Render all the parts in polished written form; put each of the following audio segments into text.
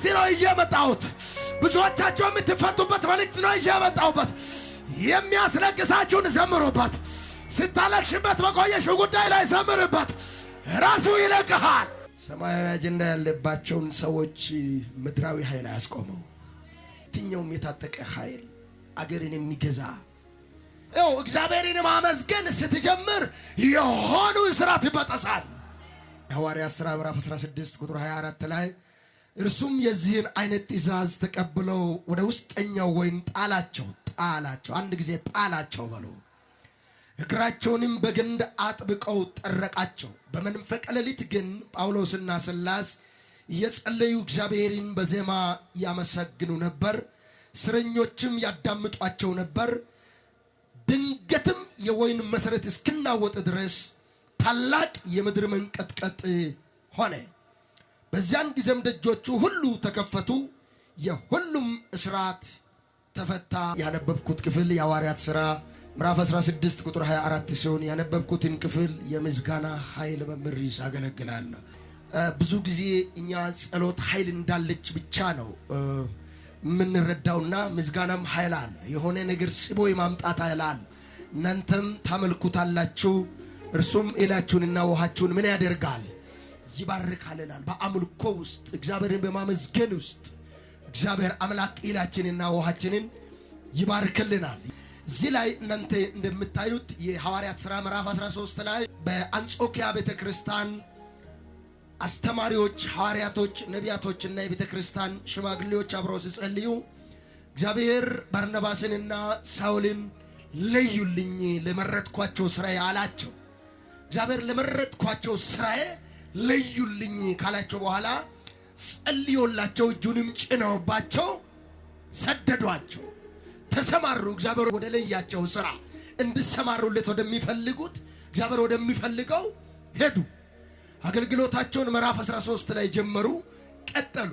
መልእክት ነው እየመጣሁት። ብዙዎቻችሁ የምትፈቱበት መልእክት ነው እየመጣሁበት። የሚያስለቅሳችሁን ዘምሩበት። ስታለቅሽበት በቆየሽው ጉዳይ ላይ ዘምርበት። ራሱ ይለቅሃል። ሰማያዊ አጀንዳ ያለባቸውን ሰዎች ምድራዊ ኃይል አያስቆመው። የትኛውም የታጠቀ ኃይል አገርን የሚገዛ እግዚአብሔርን ማመስገን ስትጀምር የሆኑ እስራት ይበጠሳል። ሐዋርያት ሥራ ምዕራፍ 16 ቁጥር 24 ላይ እርሱም የዚህን አይነት ትእዛዝ ተቀብለው ወደ ውስጠኛው ወይን ጣላቸው። አንድ ጊዜ ጣላቸው በሉ። እግራቸውንም በግንድ አጥብቀው ጠረቃቸው። በመንፈቀ ሌሊት ግን ጳውሎስና ሲላስ እየጸለዩ እግዚአብሔርን በዜማ ያመሰግኑ ነበር። እስረኞችም ያዳምጧቸው ነበር። ድንገትም የወይን መሠረት እስኪናወጥ ድረስ ታላቅ የምድር መንቀጥቀጥ ሆነ። በዚያን ጊዜም ደጆቹ ሁሉ ተከፈቱ፣ የሁሉም እስራት ተፈታ። ያነበብኩት ክፍል የሐዋርያት ሥራ ምዕራፍ 16 ቁጥር 24 ሲሆን ያነበብኩትን ክፍል የምስጋና ኃይል በሚል ርዕስ አገለግላለሁ። ብዙ ጊዜ እኛ ጸሎት ኃይል እንዳለች ብቻ ነው የምንረዳውና ምስጋናም ኃይል አለ። የሆነ ነገር ስቦ የማምጣት ኃይል አለ። እናንተም ታመልኩታላችሁ፣ እርሱም እህላችሁንና ውሃችሁን ምን ያደርጋል? ይባርካልናል። በአምልኮ ውስጥ እግዚአብሔርን በማመስገን ውስጥ እግዚአብሔር አምላክ እህላችንና ውሃችንን ይባርክልናል። እዚህ ላይ እናንተ እንደምታዩት የሐዋርያት ሥራ ምዕራፍ 13 ላይ በአንጾኪያ ቤተክርስቲያን አስተማሪዎች፣ ሐዋርያቶች፣ ነቢያቶችና የቤተክርስቲያን ሽማግሌዎች አብረው ሲጸልዩ እግዚአብሔር ባርናባስንና ሳውልን ለዩልኝ ለመረጥኳቸው ስራዬ አላቸው። እግዚአብሔር ለመረጥኳቸው ስራዬ ለዩልኝ ካላቸው በኋላ ጸልዮላቸው እጁንም ጭነውባቸው ሰደዷቸው። ተሰማሩ። እግዚአብሔር ወደ ለያቸው ስራ እንድሰማሩለት ወደሚፈልጉት እግዚአብሔር ወደሚፈልገው ሄዱ። አገልግሎታቸውን ምዕራፍ 13 ላይ ጀመሩ፣ ቀጠሉ።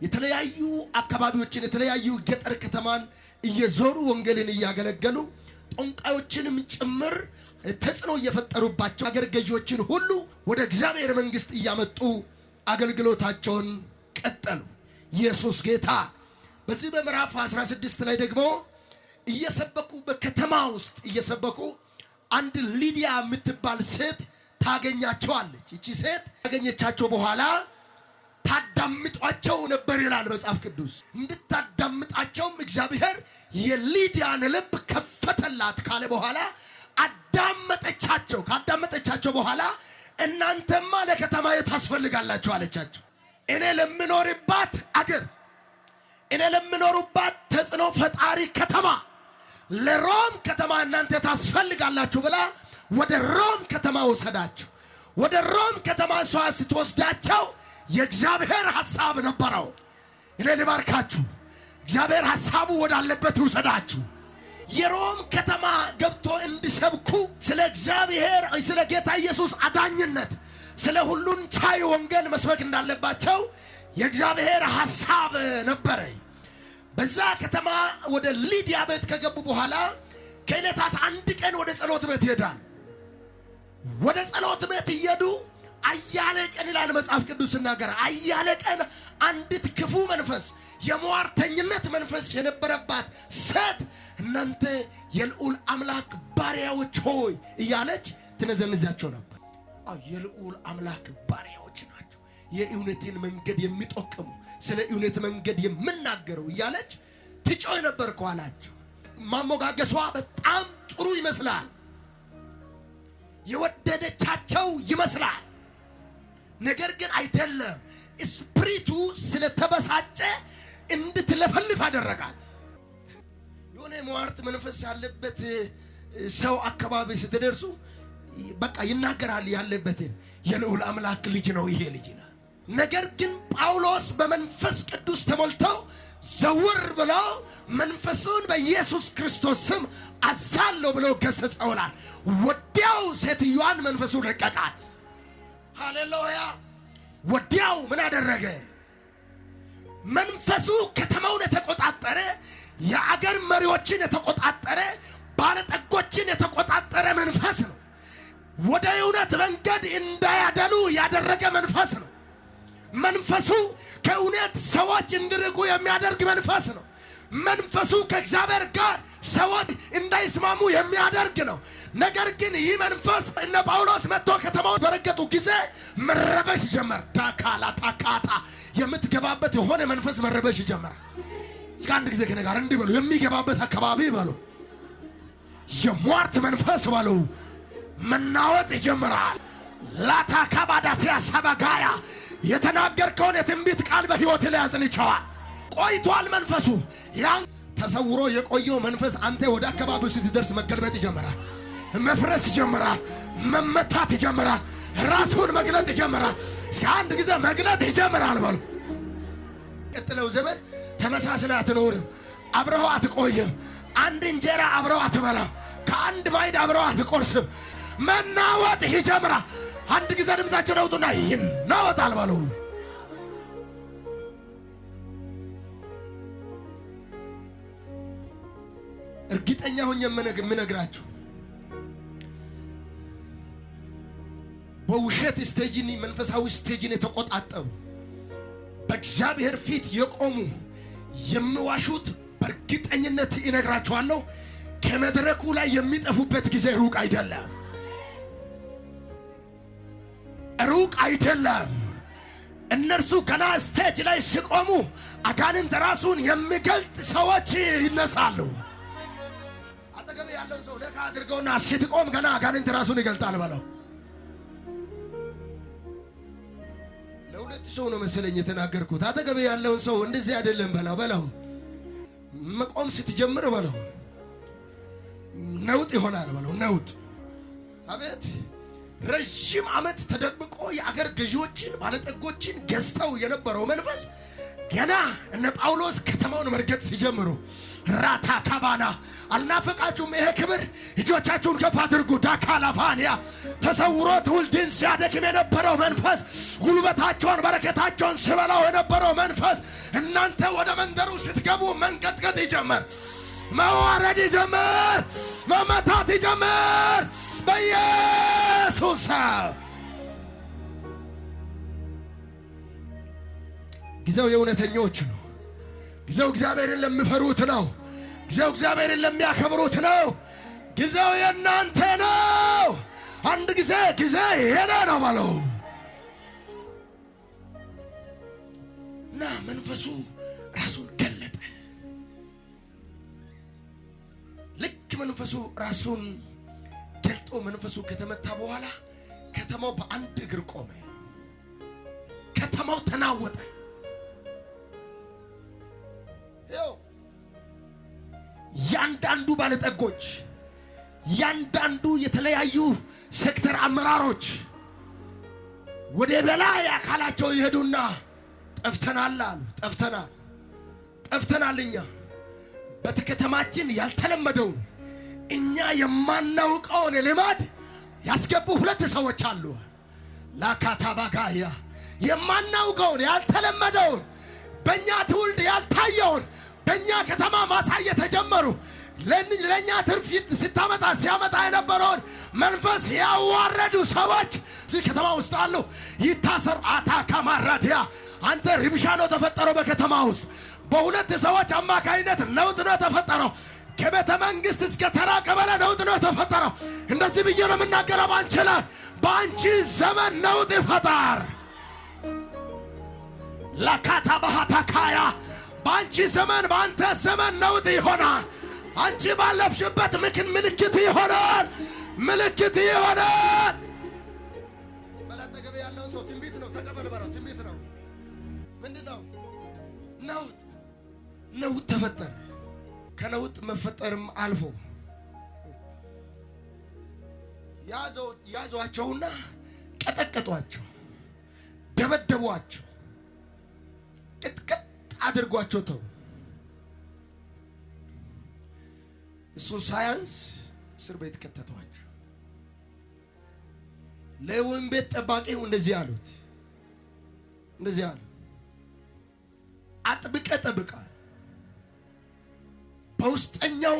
የተለያዩ አካባቢዎችን የተለያዩ ገጠር ከተማን እየዞሩ ወንጌልን እያገለገሉ ጠንቋዮችንም ጭምር ተጽዕኖ እየፈጠሩባቸው አገር ገዢዎችን ሁሉ ወደ እግዚአብሔር መንግስት እያመጡ አገልግሎታቸውን ቀጠሉ። ኢየሱስ ጌታ። በዚህ በምዕራፍ 16 ላይ ደግሞ እየሰበኩ በከተማ ውስጥ እየሰበኩ አንድ ሊዲያ የምትባል ሴት ታገኛቸዋለች። እቺ ሴት ታገኘቻቸው በኋላ ታዳምጧቸው ነበር ይላል መጽሐፍ ቅዱስ። እንድታዳምጣቸውም እግዚአብሔር የሊዲያን ልብ ከፈተላት ካለ በኋላ አዳመጠቻቸው። ካዳመጠቻቸው በኋላ እናንተማ ለከተማዬ ታስፈልጋላችሁ አለቻቸው። እኔ ለምኖርባት አገር፣ እኔ ለምኖርባት ተጽዕኖ ፈጣሪ ከተማ ለሮም ከተማ እናንተ ታስፈልጋላችሁ ብላ ወደ ሮም ከተማ ወሰዳቸው። ወደ ሮም ከተማ እሷ ስትወስዳቸው የእግዚአብሔር ሐሳብ ነበረው። እኔ ልባርካችሁ፣ እግዚአብሔር ሐሳቡ ወዳለበት ይውሰዳችሁ። የሮም ከተማ ገብቶ እንዲሰብኩ ስለ እግዚአብሔር ስለ ጌታ ኢየሱስ አዳኝነት ስለ ሁሉን ቻይ ወንጌል መስበክ እንዳለባቸው የእግዚአብሔር ሐሳብ ነበረ። በዛ ከተማ ወደ ሊዲያ ቤት ከገቡ በኋላ ከዕለታት አንድ ቀን ወደ ጸሎት ቤት ይሄዳል። ወደ ጸሎት ቤት ይሄዱ አያሌ ቀን ይላል መጽሐፍ ቅዱስ ሲናገር፣ አያሌ ቀን አንዲት ክፉ መንፈስ የሟርተኝነት መንፈስ የነበረባት ሴት እናንተ የልዑል አምላክ ባሪያዎች ሆይ እያለች ትነዘንዛቸው ነበር። የልዑል አምላክ ባሪያዎች ናቸው፣ የእውነትን መንገድ የሚጠቁሙ ስለ እውነት መንገድ የምናገረው እያለች ትጮህ ነበር ከኋላቸው። ማሞጋገሷ በጣም ጥሩ ይመስላል፣ የወደደቻቸው ይመስላል። ነገር ግን አይደለም። ስፕሪቱ ስለተበሳጨ እንድትለፈልፍ አደረጋት። የሆነ ሟርት መንፈስ ያለበት ሰው አካባቢ ስትደርሱ በቃ ይናገራል ያለበትን የልዑል አምላክ ልጅ ነው ይሄ ልጅ ነው። ነገር ግን ጳውሎስ በመንፈስ ቅዱስ ተሞልተው ዘውር ብለው መንፈሱን በኢየሱስ ክርስቶስ ስም አዛለው ብለው ገሰጸውላል። ወዲያው ሴትዮዋን መንፈሱ ለቀቃት። ሃሌሉያ! ወዲያው ምን አደረገ? መንፈሱ ከተማውን የተቆጣጠረ፣ የአገር መሪዎችን የተቆጣጠረ፣ ባለጠጎችን የተቆጣጠረ መንፈስ ነው። ወደ እውነት መንገድ እንዳያደሉ ያደረገ መንፈስ ነው። መንፈሱ ከእውነት ሰዎች እንዲርቁ የሚያደርግ መንፈስ ነው። መንፈሱ ከእግዚአብሔር ጋር ሰዎች እንዳይስማሙ የሚያደርግ ነው። ነገር ግን ይህ መንፈስ እነ ጳውሎስ መጥቶ ከተማውን በረገጡ ጊዜ መረበሽ ጀመር። ዳካላ ታካታ የምትገባበት የሆነ መንፈስ መረበሽ ጀመር። እስከ አንድ ጊዜ ከኔ ጋር እንዲህ በሉ፣ የሚገባበት አካባቢ በሉ፣ የሟርት መንፈስ በሉ መናወጥ ይጀምራል። ላታካባዳፊያ ሰበጋያ የተናገርከውን የትንቢት ቃል በሕይወት ላይ ያጽንቸዋል። ቆይቷል መንፈሱ። ያን ተሰውሮ የቆየው መንፈስ አንተ ወደ አካባቢው ስትደርስ መገልበጥ ይጀምራል፣ መፍረስ ይጀምራል፣ መመታት ይጀምራል፣ ራሱን መግለጥ ይጀምራል። እስከ አንድ ጊዜ መግለጥ ይጀምራል በሉ። ቀጥለው ዘመን ተመሳስለህ አትኖርም፣ አብረው አትቆይም፣ አንድ እንጀራ አብረው አትበላም፣ ከአንድ ማዕድ አብረው አትቆርስም። መናወጥ ይጀምራል። አንድ ጊዜ ድምፃቸው ነውጡና ይናወጣል በሉ። እርግጠኛ ሆኜ የምነግራችሁ በውሸት ስቴጅን መንፈሳዊ ስቴጅን የተቆጣጠሩ በእግዚአብሔር ፊት የቆሙ የሚዋሹት በእርግጠኝነት ይነግራችኋለሁ ከመድረኩ ላይ የሚጠፉበት ጊዜ ሩቅ አይደለም፣ ሩቅ አይደለም። እነርሱ ገና ስቴጅ ላይ ሲቆሙ አጋንንት ራሱን የሚገልጥ ሰዎች ይነሳሉ። አጠገብ ያለውን ሰው ነካ አድርገውና ስትቆም ገና አጋንንት ራሱን ይገልጣል በለው። ለሁለት ሰው ነው መሰለኝ የተናገርኩት። አጠገብ ያለውን ሰው እንደዚህ አይደለም በለው። መቆም ስትጀምር በለው ነውጥ ይሆናል በለው። ነውጥ አቤት! ረጅም ዓመት ተደብቆ የአገር ገዢዎችን ባለጠጎችን ገዝተው የነበረው መንፈስ ገና እነ ጳውሎስ ከተማውን መርገጥ ሲጀምሩ ራታ ካባና አልናፈቃችሁም? ይሄ ክብር እጆቻችሁን ከፍ አድርጉ። ዳካላፋንያ ተሰውሮ ትውልድን ሲያደክም የነበረው መንፈስ፣ ጉልበታቸውን በረከታቸውን ሲበላው የነበረው መንፈስ እናንተ ወደ መንደሩ ስትገቡ መንቀጥቀጥ ይጀምር፣ መዋረድ ይጀምር፣ መመታት ይጀምር በኢየሱስ። ጊዜው የእውነተኞች ነው። ጊዜው እግዚአብሔርን ለሚፈሩት ነው። ጊዜው እግዚአብሔርን ለሚያከብሩት ነው። ጊዜው የእናንተ ነው። አንድ ጊዜ የኔ ነው በለው እና መንፈሱ ራሱን ገለጠ። ልክ መንፈሱ ራሱን ገልጦ መንፈሱ ከተመታ በኋላ ከተማው በአንድ እግር ቆመ። ከተማው ተናወጠ። ያንዳንዱ ባለጠጎች፣ ያንዳንዱ የተለያዩ ሴክተር አመራሮች ወደ በላይ አካላቸው ይሄዱና ጠፍተናል አሉ። ጠፍተናል እኛ በከተማችን ያልተለመደውን እኛ የማናውቀውን ልማድ ያስገቡ ሁለት ሰዎች አሉ። ላካታባጋያ የማናውቀውን ያልተለመደውን በእኛ ትውልድ ያልታየውን በእኛ ከተማ ማሳየት ተጀመሩ። ለእኛ ትርፍ ሲያመጣ የነበረውን መንፈስ ያዋረዱ ሰዎች እዚህ ከተማ ውስጥ አሉ። ይታሰሩ። አታካማራዲያ አንተ ሪብሻ ነው ተፈጠረው። በከተማ ውስጥ በሁለት ሰዎች አማካይነት ነውጥ ነው ተፈጠረው። ከቤተ መንግስት እስከ ተራ ቀበሌ ነውጥ ነው ተፈጠረው። እንደዚህ ብዬ ነው የምናገረው። በአንቺ ዘመን ነውጥ ይፈጠር። ለካታ ባህታካያ በአንቺ ዘመን በአንተ ዘመን ነውጥ ይሆናል። አንቺ ባለፍሽበት ምልክት ይሆናል። ምልክት ይሆናል። በላጠገብ ያለውን ሰው ትንቢት ነው ተቀበል በለው። ትንቢት ነው። ምንድነው? ነውጥ ተፈጠረ። ከነውጥ መፈጠርም አልፎ ያዟቸውና ቀጠቀጧቸው፣ ደበደቧቸው፣ ቅጥቅጥ አድርጓቸው ተው። እሱ ሳያንስ እስር ቤት ከተቷቸው። ለወይን ቤት ጠባቂው እንደዚህ አሉት፣ እንደዚህ አሉ፣ አጥብቀ ጠብቃ በውስጠኛው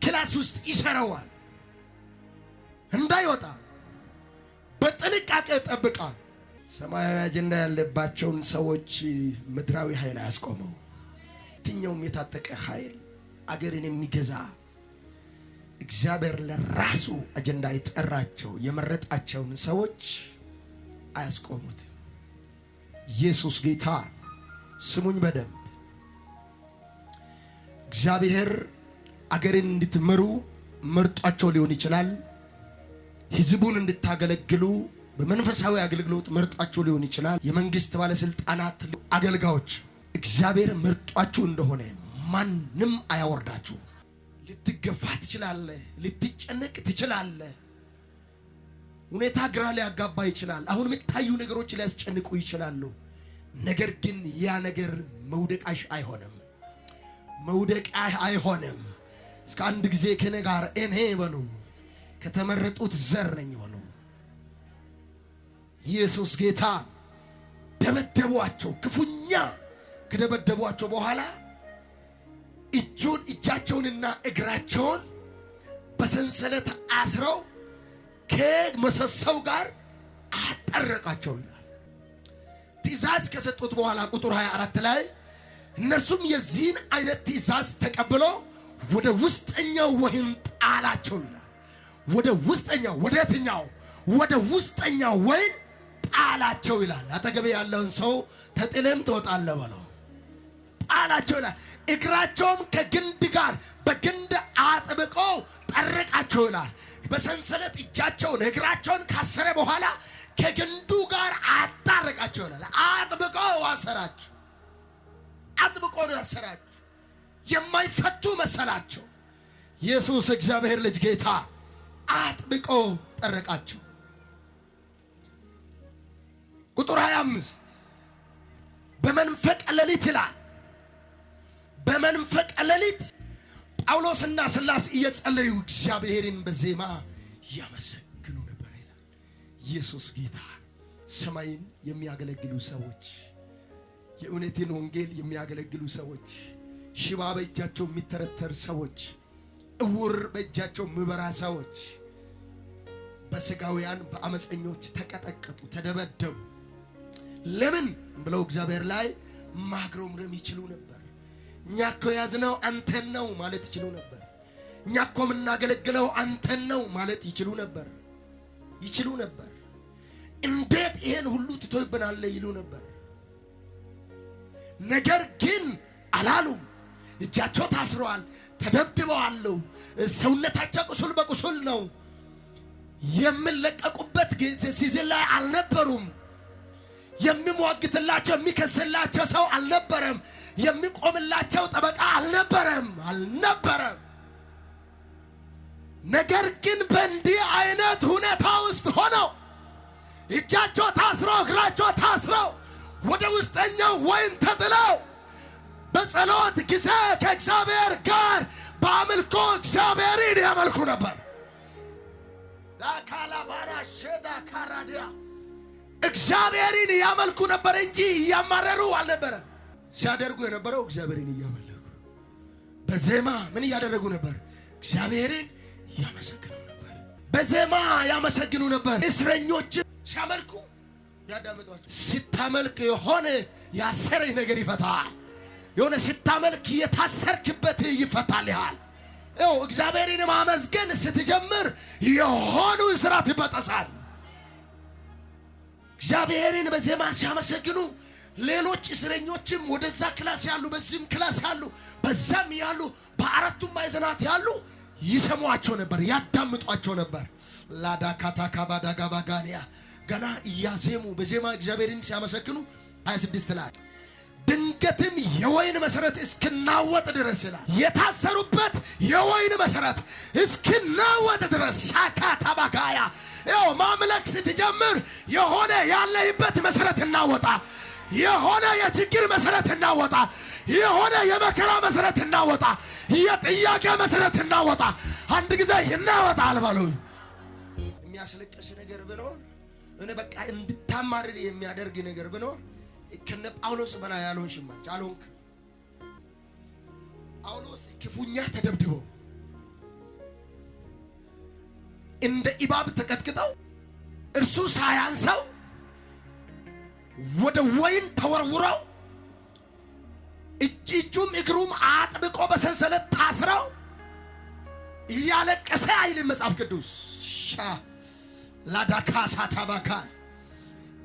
ክላስ ውስጥ ይሰራዋል እንዳይወጣ በጥንቃቄ ጠብቃል። ሰማያዊ አጀንዳ ያለባቸውን ሰዎች ምድራዊ ኃይል አያስቆመው። የትኛውም የታጠቀ ኃይል አገርን የሚገዛ እግዚአብሔር ለራሱ አጀንዳ የጠራቸው የመረጣቸውን ሰዎች አያስቆሙት። ኢየሱስ ጌታ። ስሙኝ በደንብ። እግዚአብሔር አገርን እንድትመሩ መርጧቸው ሊሆን ይችላል። ሕዝቡን እንድታገለግሉ በመንፈሳዊ አገልግሎት መርጧቸው ሊሆን ይችላል። የመንግስት ባለስልጣናት፣ አገልጋዮች እግዚአብሔር መርጧችሁ እንደሆነ ማንም አያወርዳችሁ። ልትገፋ ትችላለህ፣ ልትጨነቅ ትችላለህ። ሁኔታ ግራ ሊያጋባ ይችላል። አሁን የምታዩ ነገሮች ሊያስጨንቁ ይችላሉ። ነገር ግን ያ ነገር መውደቃሽ አይሆንም፣ መውደቃሽ አይሆንም። እስከ አንድ ጊዜ ከኔ ጋር እኔ በሉ ከተመረጡት ዘር ነኝ በሉ። ኢየሱስ ጌታ። ደበደቧቸው። ክፉኛ ከደበደቧቸው በኋላ እጃቸውንና እግራቸውን በሰንሰለት አስረው ከመሰሰው ጋር አጠረቃቸው ይላል። ትእዛዝ ከሰጡት በኋላ ቁጥር 24 ላይ እነርሱም የዚህን አይነት ትእዛዝ ተቀብሎ ወደ ውስጠኛው ወህኒ ጣላቸው ይላል። ወደ ውስጠኛው፣ ወደ የትኛው? ወደ ውስጠኛው ወህኒ ጣላቸው ይላል። አጠገቤ ያለውን ሰው ተጥለም ትወጣለህ በለው። ጣላቸው ይላል። እግራቸውም ከግንድ ጋር በግንድ አጥብቆ ጠረቃቸው ይላል። በሰንሰለት እጃቸውን እግራቸውን ካሰረ በኋላ ከግንዱ ጋር አጣረቃቸው ይላል። አጥብቆ አሰራቸው። አጥብቆ ነው ያሰራቸው። የማይፈቱ መሰላቸው። ኢየሱስ እግዚአብሔር ልጅ ጌታ አጥብቆ ጠረቃቸው። ቁጥር 25 በመንፈቀ ሌሊት ይላል። በመንፈቀ ሌሊት ጳውሎስና ሲላስ እየጸለዩ እግዚአብሔርን በዜማ ያመሰግኑ ነበር ይላል። ኢየሱስ ጌታ። ሰማይን የሚያገለግሉ ሰዎች፣ የእውነትን ወንጌል የሚያገለግሉ ሰዎች፣ ሽባ በእጃቸው የሚተረተር ሰዎች፣ እውር በእጃቸው የሚበራ ሰዎች በስጋውያን በአመፀኞች ተቀጠቀጡ፣ ተደበደቡ። ለምን ብለው እግዚአብሔር ላይ ማግረምረም ይችሉ ነበር። እኛ እኮ ያዝነው አንተን ነው ማለት ይችሉ ነበር። እኛ እኮ የምናገለግለው አንተን ነው ማለት ይችሉ ነበር። እንዴት ይሄን ሁሉ ትቶብናል ይሉ ነበር። ነገር ግን አላሉም። እጃቸው ታስረዋል፣ ተደብድበዋል። ሰውነታቸው ቁስል በቁስል ነው። የሚለቀቁበት ሲዝን ላይ አልነበሩም። የሚሟግትላቸው የሚከስላቸው ሰው አልነበረም። የሚቆምላቸው ጠበቃ አልነበረም። ነገር ግን በእንዲህ አይነት ሁኔታ ውስጥ ሆነው እጃቸው ታስረው እግራቸው ታስረው ወደ ውስጠኛው ወህኒ ተጥለው በጸሎት ጊዜ ከእግዚአብሔር ጋር በአምልኮ እግዚአብሔርን ያመልኩ ነበር። ዳካላባራ ሸዳ ካራዲያ እግዚአብሔርን ያመልኩ ነበር እንጂ እያማረሩ አልነበረ። ሲያደርጉ የነበረው እግዚአብሔርን እያመለኩ በዜማ ምን እያደረጉ ነበር? እግዚአብሔርን ያመሰግኑ ነበር። በዜማ ያመሰግኑ ነበር። እስረኞችን ሲያመልኩ ያዳምጧቸው። ስታመልክ የሆነ ያሰረኝ ነገር ይፈታል። የሆነ ስታመልክ የታሰርክበት ይፈታልሃል። እግዚአብሔርን ማመስገን ስትጀምር የሆኑ እስራት ይበጠሳል። እግዚአብሔርን በዜማ ሲያመሰግኑ ሌሎች እስረኞችም ወደዛ ክላስ ያሉ፣ በዚህም ክላስ ያሉ፣ በዛም ያሉ፣ በአራቱም ማዕዘናት ያሉ ይሰሟቸው ነበር፣ ያዳምጧቸው ነበር። ላዳካታ ካባዳ ጋባጋኒያ ገና እያዜሙ በዜማ እግዚአብሔርን ሲያመሰግኑ 26 ላይ ድንገትም የወይን መሰረት እስክናወጥ ድረስ ይላል። የታሰሩበት የወይን መሰረት እስክናወጥ ድረስ ሻካታ ባጋያ ማምለክ ስትጀምር የሆነ ያለህበት መሰረት እናወጣ፣ የሆነ የችግር መሰረት እናወጣ፣ የሆነ የመከራ መሰረት እናወጣ፣ የጥያቄ መሰረት እናወጣ። አንድ ጊዜ ይናወጣል በሉ። የሚያስለቅስ ነገር ብኖር እኔ በቃ እንድታማርር የሚያደርግ ነገር ብኖር ከነ ጳውሎስ በላይ ያልሆንሽም አንቺ አልሆንክ። ጳውሎስ ክፉኛ ተደብድበው እንደ ኢባብ ተቀጥቅጠው እርሱ ሳያንሰው ወደ ወይን ተወርውረው እጁም እግሩም አጥብቆ በሰንሰለት ታስረው እያለቀሰ አይልም መጽሐፍ ቅዱስ። ላዳካሳ ታባካ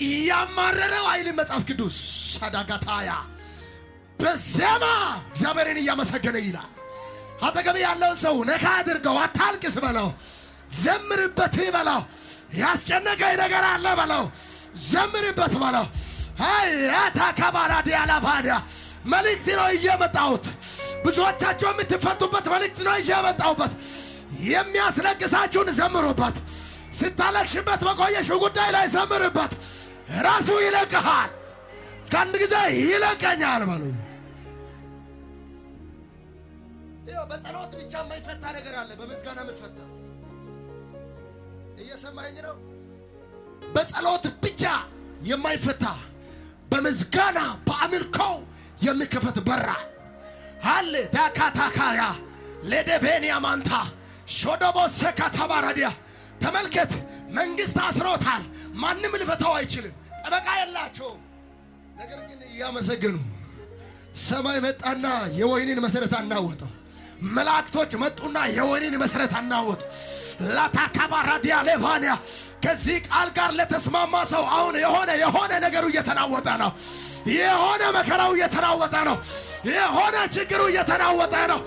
እያማረረው አይልም መጽሐፍ ቅዱስ። ሳዳጋታያ በዜማ እግዚአብሔርን እያመሰገነ ይላል። አጠገብ ያለውን ሰው ነካ አድርገው፣ አታልቅስ በለው፣ ዘምርበት በለው። ያስጨነቀኝ ነገር አለ በለው፣ ዘምርበት በለው። አይ አታካባራ ዲያላፋዲያ መልእክት ነው እየመጣሁት። ብዙዎቻችሁ የምትፈቱበት መልእክት ነው እየመጣሁበት። የሚያስለቅሳችሁን ዘምሩበት። ስታለቅሽበት በቆየሽው ጉዳይ ላይ ዘምርበት። ራሱ ይለቅሃል። እስከ አንድ ጊዜ ይለቀኛል በሉ። በጸሎት ብቻ የማይፈታ ነገር አለ፣ በምስጋና የምትፈታ። እየሰማኸኝ ነው? በጸሎት ብቻ የማይፈታ በምስጋና በአምልኮው የሚከፈት በራ አለ። ዳካታካያ ለደቤንያ ማንታ ሾዶቦሰ ከተባረዲያ ተመልከት። መንግስት አስሮታል። ማንም ሊፈታው አይችልም። ጠበቃ የላቸውም። ነገር ግን እያመሰገኑ ሰማይ መጣና የወይንን መሰረት አናወጠው። መላእክቶች መጡና የወይንን መሰረት አናወጡ። ላታካባራዲያ ሌቫንያ ከዚህ ቃል ጋር ለተስማማ ሰው አሁን የሆነ ነገሩ እየተናወጠ ነው። የሆነ መከራው እየተናወጠ ነው። የሆነ ችግሩ እየተናወጠ ነው።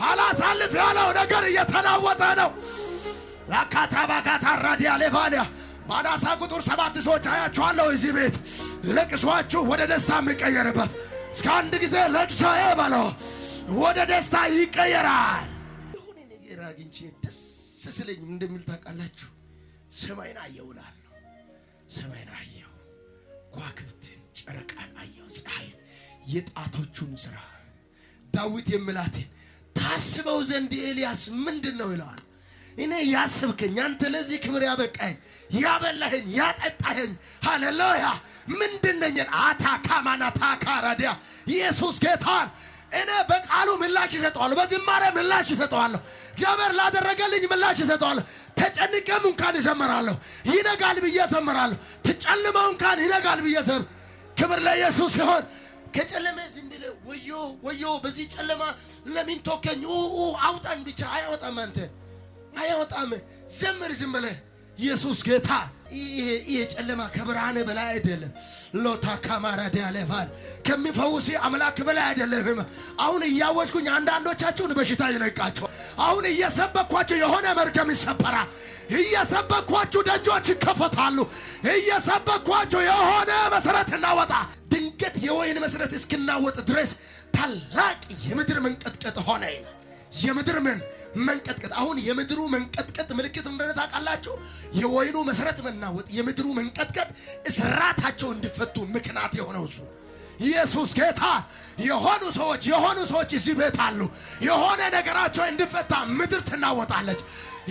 አላሳልፍ ያለው ነገር እየተናወጠ ነው። ላካታባጋታ ራዲያ ሌቫንያ ባዳሳ ቁጥር 7 ሰዎች አያችኋለሁ። እዚህ ቤት ለቅሷችሁ ወደ ደስታ የሚቀየርበት እስከ አንድ ጊዜ ለቅሶዬ በለው ወደ ደስታ ይቀየራል። የሆነ ነገር አግኝቼ ደስ ስለኝ እንደሚል ታውቃላችሁ። ሰማይን አየውላለሁ። ሰማይን አየው፣ ከዋክብትን ጨረቃን አየው፣ ፀሐይን፣ የጣቶቹን ሥራ። ዳዊት የምላትን ታስበው ዘንድ ኤልያስ ምንድን ነው ይለዋል። እኔ ያስብከኝ አንተ ለዚህ ክብር ያበቃኝ ያበላኸኝ ያጠጣኸኝ ሃሌሉያ ምንድን ነኝ? አታካማና ታካራዲያ ኢየሱስ ጌታን እኔ በቃሉ ምላሽ ይሰጠዋለሁ። በዝማሬ ምላሽ ይሰጠዋለሁ። እግዚአብሔር ላደረገልኝ ምላሽ ይሰጠዋለሁ። ተጨንቄም እንኳን ይዘምራለሁ። ይነጋል ብዬ ዘምራለሁ። ተጨልመው እንኳን ይነጋል ብዬ ዘምር። ክብር ለኢየሱስ ሲሆን ከጨለማ ዝም ብለህ ወዮ ወዮ በዚህ ጨለማ ለምን ተወከኝ አውጣኝ ብቻ አይወጣም። አንተ አይወጣም። ዘምር ዝም ብለህ ኢየሱስ ጌታ። ይሄ ጨለማ ከብርሃን በላይ አይደለም። ሎታ ካማራዲ ያለፋል ከሚፈውስ አምላክ በላይ አይደለም። አሁን እያወጅኩኝ አንዳንዶቻችሁን በሽታ ይነቃችሁ። አሁን እየሰበኳችሁ የሆነ መርገም ይሰበራል። እየሰበኳችሁ ደጆች ይከፈታሉ። እየሰበኳችሁ የሆነ መሰረት እናወጣ። ድንገት የወይን መሰረት እስክናወጥ ድረስ ታላቅ የምድር መንቀጥቀጥ ሆነ። የምድር መንቀጥቀጥ። አሁን የምድሩ መንቀጥቀጥ ምልክት እንደሆነ ታውቃላችሁ። የወይኑ መሰረት መናወጥ፣ የምድሩ መንቀጥቀጥ እስራታቸው እንዲፈቱ ምክንያት የሆነው እሱ ኢየሱስ ጌታ። የሆኑ ሰዎች እዚህ ቤት አሉ። የሆነ ነገራቸው እንዲፈታ ምድር ትናወጣለች።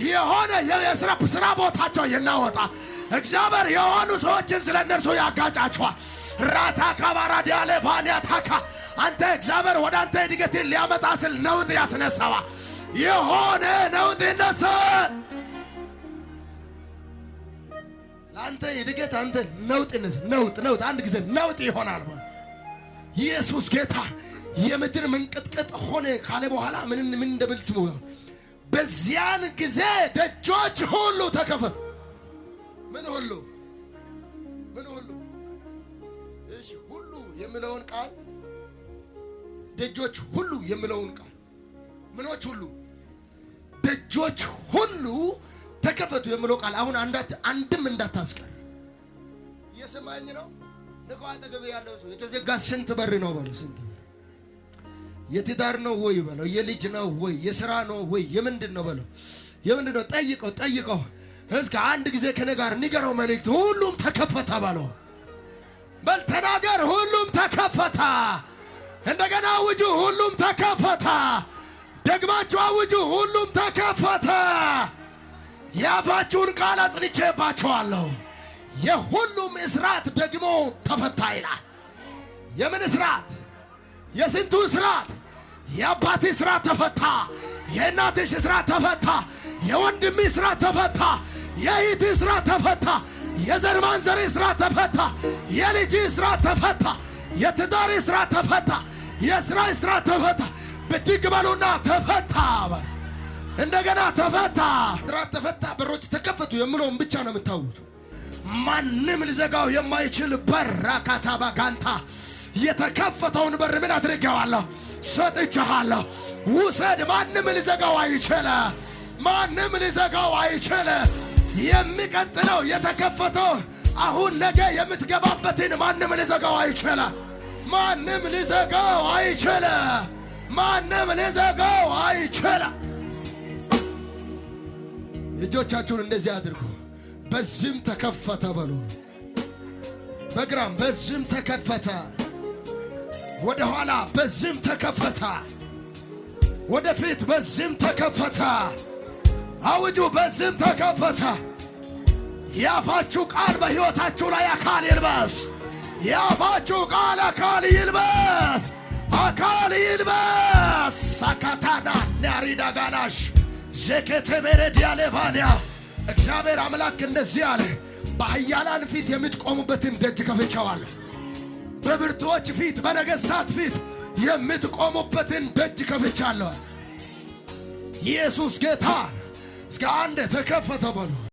የሆነ የስራ ቦታቸው ይናወጣ። እግዚአብሔር የሆኑ ሰዎችን ስለ እነርሱ ያጋጫቸዋል። ራታ ካባራዲ አለፋንያ ታካ አንተ እግዚአብሔር ወደ አንተ እድገትን ሊያመጣ ስል ነውጥ ያስነሳዋ። የሆነ ነውጥ ይነሳ ለአንተ እድገት። አንተ ነውጥ አንድ ጊዜ ነውጥ ይሆናል። ኢየሱስ ጌታ። የምድር መንቀጥቀጥ ሆነ ካለ በኋላ ምን እንደምል ስሙ። በዚያን ጊዜ ደጆች ሁሉ ተከፈቱ። ምን ሁሉ እሺ፣ ሁሉ የሚለውን ቃል ደጆች ሁሉ የሚለውን ቃል ምኖች ሁሉ ደጆች ሁሉ ተከፈቱ የሚለው ቃል አሁን አንድም እንዳታስቀር። እየሰማኝ ነው? ንቀው አጠገብ ያለው ሰው የተዘጋ ስንት በር ነው በለው። ስንት የትዳር ነው ወይ በለው። የልጅ ነው ወይ የሥራ ነው ወይ የምንድን ነው በለው። የምንድን ነው ጠይቀው። እስከ አንድ ጊዜ ከኔ ጋር ንገረው መልእክት። ሁሉም ተከፈተ በለው። በል ተናገር። ሁሉም ተከፈተ። እንደገና አውጁ። ሁሉም ተከፈተ። ደግማችሁ አውጁ። ሁሉም ተከፈተ። የአፋችሁን ቃል አጽንቼባችኋለሁ። የሁሉም እስራት ደግሞ ተፈታ ይላል። የምን እስራት? የስንቱ እስራት? የአባትህ እስራት ተፈታ። የእናትሽ እስራት ተፈታ። የወንድምህ እስራት ተፈታ። የእህትህ እስራት ተፈታ። የዘር ማንዘር እስራት ተፈታ። የልጅ እስራት ተፈታ። የትዳር እስራት ተፈታ። የሥራ እስራት ተፈታ። ብድግ በሉና ተፈታ። እንደገና ተፈታ። እስራት ተፈታ፣ በሮች ተከፈቱ የምለውን ብቻ ነው የምታውቁት። ማንም ሊዘጋው የማይችል በር አካታባ ጋንታ የተከፈተውን በር ምን አድርጌዋለሁ? ሰጥቼሃለሁ። ውሰድ። ማንም ሊዘጋው አይችል። ማንም ሊዘጋው አይችል። የሚቀጥለው የተከፈተው አሁን ነገ የምትገባበትን ማንም ሊዘጋው አይችል። ማንም ሊዘጋው አይችል። ማንም ሊዘጋው አይችል። እጆቻችሁን እንደዚህ አድርጉ። በዚህም ተከፈተ በሉ። በግራም በዚህም ተከፈተ። ወደ ኋላ በዚህም ተከፈተ። ወደፊት በዚህም ተከፈተ። አውጁ፣ በዚህም ተከፈተ። የአፋችሁ ቃል በሕይወታችሁ ላይ አካል ይልበስ። የአፋችሁ ቃል አካል ይልበስ። አካል ይልበስ። ሳካታና ናሪዳ ጋላሽ ዘከተ በረዲያ ለባንያ እግዚአብሔር አምላክ እንደዚህ አለ፣ በኃያላን ፊት የምትቆሙበትን ደጅ ከፍቼዋለሁ። በብርቱዎች ፊት፣ በነገሥታት ፊት የምትቆሙበትን ደጅ ከፍቻለሁ። ኢየሱስ ጌታ። እስከ አንድ ተከፈተ በሉ።